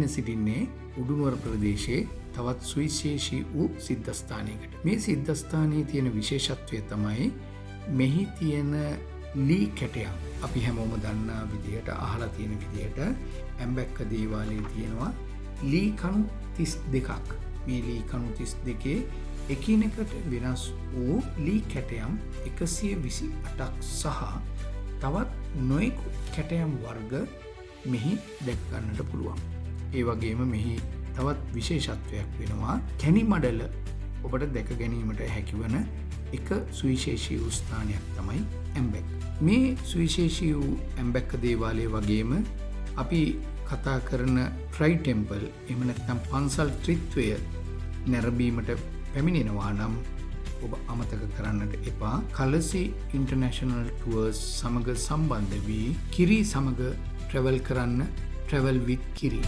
පැමිණ සිටින්නේ උඩුනුවර ප්‍රදේශයේ තවත් සුවිශේෂී වූ සිද්ධස්ථානයකට. මේ සිද්ධස්ථානයේ තියෙන විශේෂත්වය තමයි මෙහි තියෙන ලී කැටයක්. අපි හැමෝම දන්නා විදිහට අහලා තියෙන විදිහට ඇම්බැක්ක දේවාලයේ තියෙනවා ලී කණු 32ක්. මේ ලී කණු 32 එකිනෙකට වෙනස් වූ ලී කැටයම් 128ක් සහ තවත් නොයෙකුත් කැටයම් වර්ග මෙහි දැක ගන්නට පුළුවන්. ඒ වගේම මෙහි තවත් විශේෂත්වයක් වෙනවා කැණි මඩල ඔබට දැක ගැනීමට හැකිවන එක සුවිශේෂී වූ ස්ථානයක් තමයි ඇම්බැක්. මේ සුවිශේෂී වූ ඇම්බැක්ක දේවාලය වගේම අපි කතා කරන ට්‍රයි ටෙම්පල් එහෙම නැත්නම් පන්සල් ත්‍රිත්වය නැරඹීමට පැමිණෙනවා නම් ඔබ අමතක කරන්නට එපා. කලසි ඉන්ටර්නැෂනල් ටුවර්ස් සමග සම්බන්ධ වී කිරි සමග ට්‍රැවල් කරන්න. Travel with Kiri.